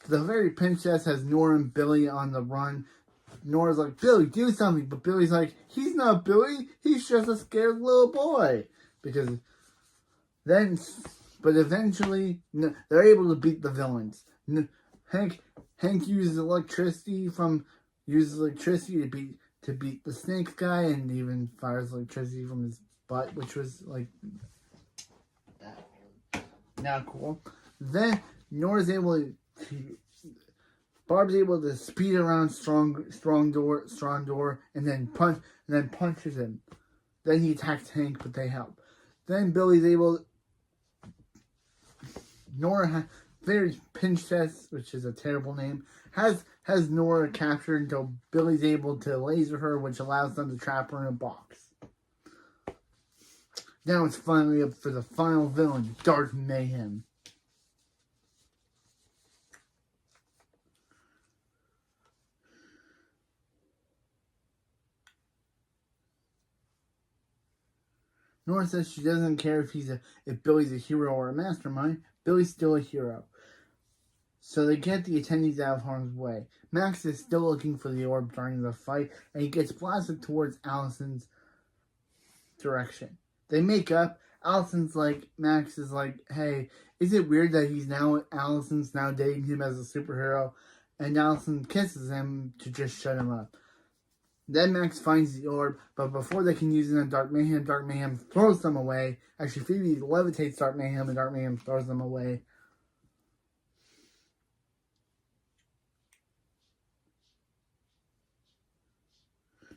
the very princess has Nora and Billy on the run. Nora's like, Billy, do something. But Billy's like, he's not Billy. He's just a scared little boy. But eventually, they're able to beat the villains. Hank uses electricity to beat the snake guy, and even fires electricity from his butt, which was like not cool. Then Barb's able to speed around strong door, and then punches him. Then he attacks Hank, but they help. Then Billy's able. Nora very Princess, which is a terrible name, has Nora captured until Billy's able to laser her, which allows them to trap her in a box. Now it's finally up for the final villain, Dark Mayhem. Nora says she doesn't care if Billy's a hero or a mastermind. Billy's still a hero. So they get the attendees out of harm's way. Max is still looking for the orb during the fight, and he gets blasted towards Allison's direction. They make up. Max is like, hey, is it weird that Allison's now dating him as a superhero? And Allison kisses him to just shut him up. Then Max finds the orb, but before they can use it on Dark Mayhem throws them away. Actually, Phoebe levitates Dark Mayhem, and Dark Mayhem throws them away.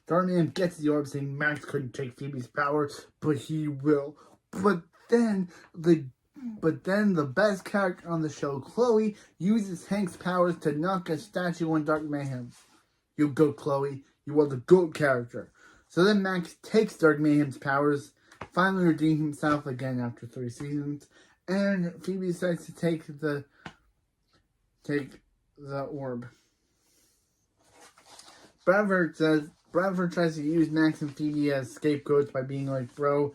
Dark Mayhem gets the orb, saying Max couldn't take Phoebe's power, but he will. But then the best character on the show, Chloe, uses Hank's powers to knock a statue on Dark Mayhem. You go, Chloe. You are the GOAT character. So then Max takes Dark Mayhem's powers, finally redeems himself again after 3 seasons, and Phoebe decides to take the orb. Bradford tries to use Max and Phoebe as scapegoats by being like, bro,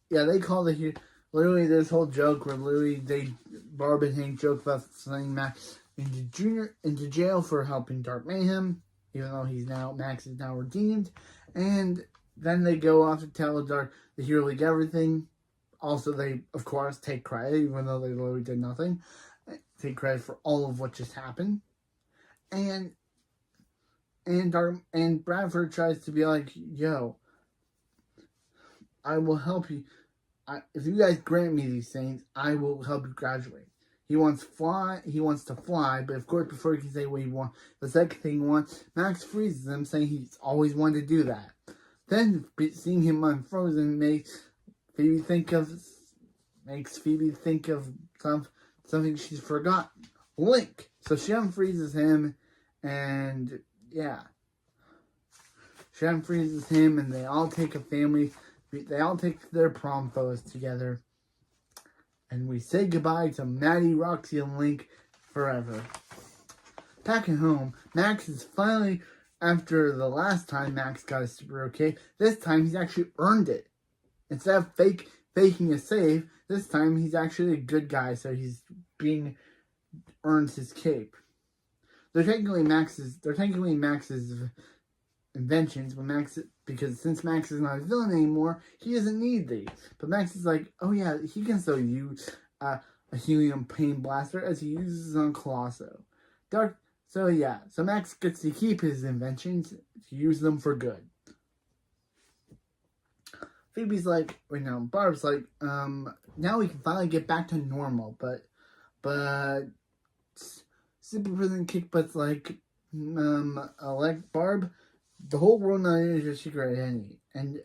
yeah, they call literally this whole joke where Barb and Hank joke about sending Max into jail for helping Dark Mayhem, even though Max is now redeemed, and then they go off to tell the Hero League everything. Also, they, of course, take credit, even though they literally did nothing. Take credit for all of what just happened. And Bradford tries to be like, yo, I will help you. If you guys grant me these things, I will help you graduate. He wants to fly, but of course, before he can say what he wants, the second thing he wants, Max freezes him, saying he's always wanted to do that. Then, seeing him unfrozen makes Phoebe think of something she's forgotten. Link. So she unfreezes him, and yeah. She unfreezes him, and they all take their prom photos together. And we say goodbye to Maddie, Roxy, and Link forever. Back at home, Max is finally, after the last time Max got a superhero cape, this time he's actually earned it. Instead of faking a save, this time he's actually a good guy, so he's earns his cape. They're technically Max's inventions, because since Max is not a villain anymore, he doesn't need these. But Max is like, oh yeah, he can still use a helium pain blaster as he uses on Colosso. So Max gets to keep his inventions, to use them for good. Phoebe's like, Barb's like, now we can finally get back to normal, but supervillain Kickbutt's like, Barb, the whole world knows your secret identity, and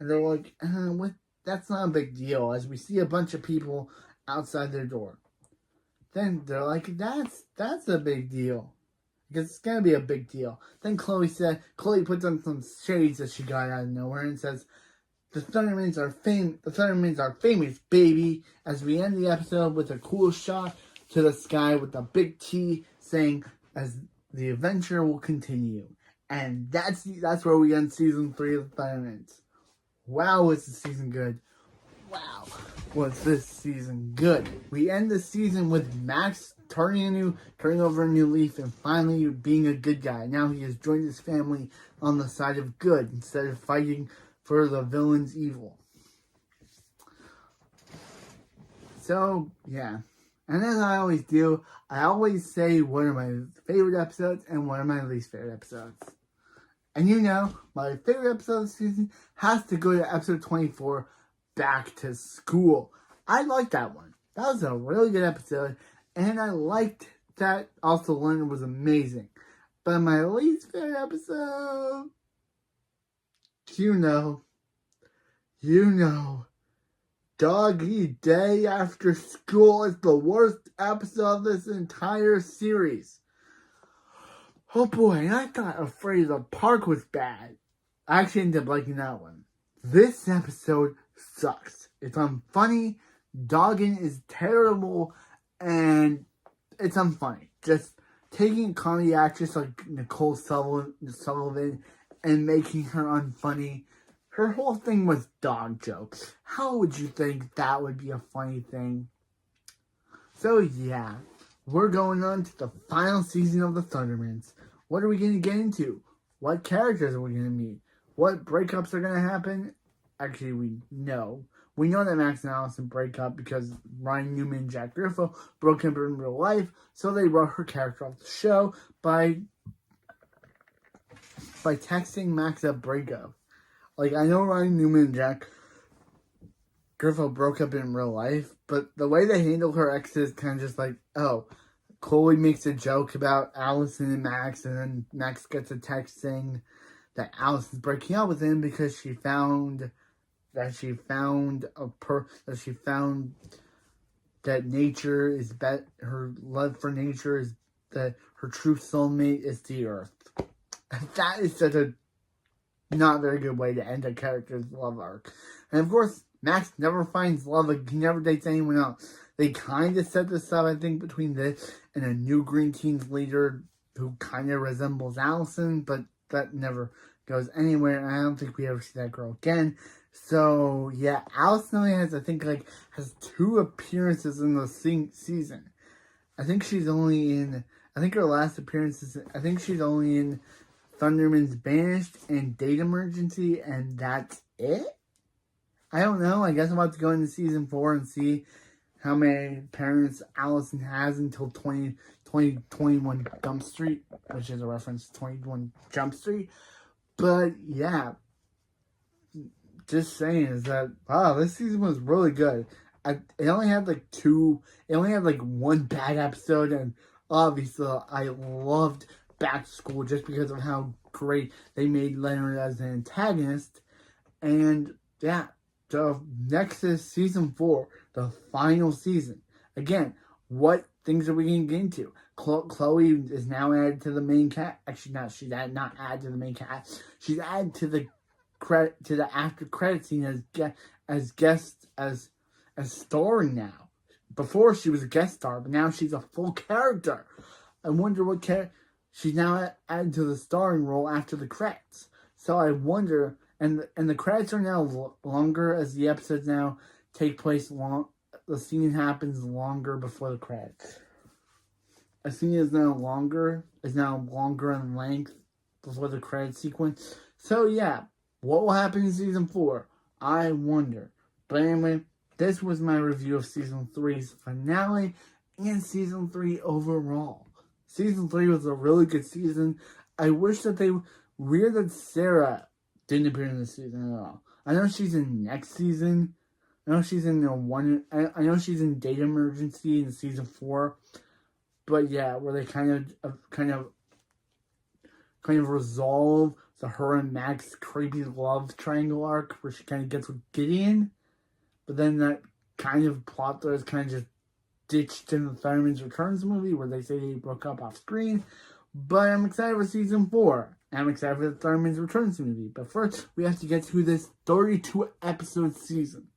they're like, what? That's not a big deal. As we see a bunch of people outside their door, then they're like, that's a big deal, because it's gonna be a big deal. Then Chloe puts on some shades that she got out of nowhere and says, the Thundermans are famous, baby. As we end the episode with a cool shot to the sky with a big T saying, as the adventure will continue. And that's where we end season 3 of the Thundermans. Wow, was the season good. Wow, was this season good. We end the season with Max turning over a new leaf and finally being a good guy. Now he has joined his family on the side of good instead of fighting for the villain's evil. So, yeah. And as I always do, I always say what are my favorite episodes and what are my least favorite episodes. And my favorite episode of the season has to go to episode 24, Back to School. I liked that one. That was a really good episode. And I liked that also Leonard was amazing. But my least favorite episode, Doggy Day After School is the worst episode of this entire series. Oh boy, and I thought Afraid of the Park was bad. I actually ended up liking that one. This episode sucks. It's unfunny. Dogging is terrible, and it's unfunny. Just taking a comedy actress like Nicole Sullivan and making her unfunny. Her whole thing was dog jokes. How would you think that would be a funny thing? So yeah, we're going on to the final season of the Thundermans. What are we going to get into? What characters are we going to meet? What breakups are going to happen? Actually, we know. We know that Max and Allison break up because Ryan Newman and Jack Griffo broke up in real life, so they wrote her character off the show by texting Max a breakup. Like, I know Ryan Newman and Jack Griffo broke up in real life, but the way they handle her ex is kind of just like, oh, Chloe makes a joke about Allison and Max, and then Max gets a text saying that Allison's breaking up with him because she found that nature is her love for nature is that her true soulmate is the earth. That is such a not very good way to end a character's love arc. And of course, Max never finds love. He never dates anyone else. They kind of set this up, I think, between this and a new Green Team's leader who kind of resembles Allison, but that never goes anywhere, and I don't think we ever see that girl again. So, yeah, Allison only has 2 appearances in the season. I think her last appearance she's only in Thunderman's Banished and Date Emergency, and that's it? I don't know. I guess I'm about to go into season 4 and see how many appearances Allison has until 2021 Jump Street, which is a reference to 21 Jump Street. But yeah, just saying is that, wow, this season was really good. It only had one bad episode, and obviously I loved Back to School just because of how great they made Leonard as an antagonist. And yeah, so next is season 4, the final season. Again, what things are we going to get into? Chloe is now added to the main cast. Actually, not added to the main cast. She's added to the after credit scene as starring now. Before she was a guest star, but now she's a full character. I wonder what she's now added to the starring role after the credits. So I wonder, and the credits are now longer as the episodes now take place the scene happens longer before the credits. A scene is now longer in length before the credit sequence. So yeah, what will happen in season 4? I wonder. But anyway, this was my review of season 3's finale and season 3 overall. Season 3 was a really good season. I wish that weird that Sarah didn't appear in this season at all. I know she's in next season. I know she's in I know she's in Date Emergency in season 4. But yeah, where they kind of resolve the her and Max creepy love triangle arc where she kind of gets with Gideon. But then that kind of plot there is kind of just ditched in the Thunderman's Returns movie where they say they broke up off screen. But I'm excited for season 4. I'm excited for the Thunderman's Returns movie. But first, we have to get to this 32 episode season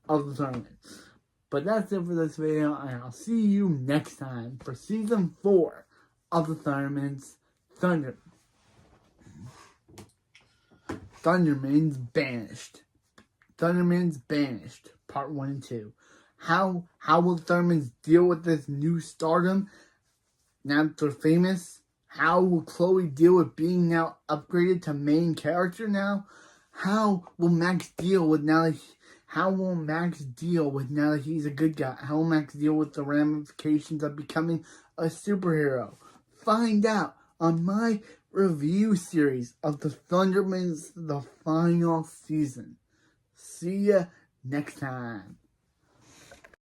of the Thundermans. But that's it for this video, and I'll see you next time for season 4 of the Thundermans Banished. Thundermans Banished, part 1 and 2. How will the Thundermans deal with this new stardom now that they're famous? How will Chloe deal with being now upgraded to main character now? How will Max deal with now that he's a good guy? How will Max deal with the ramifications of becoming a superhero? Find out on my review series of the Thundermans, the final season. See ya next time.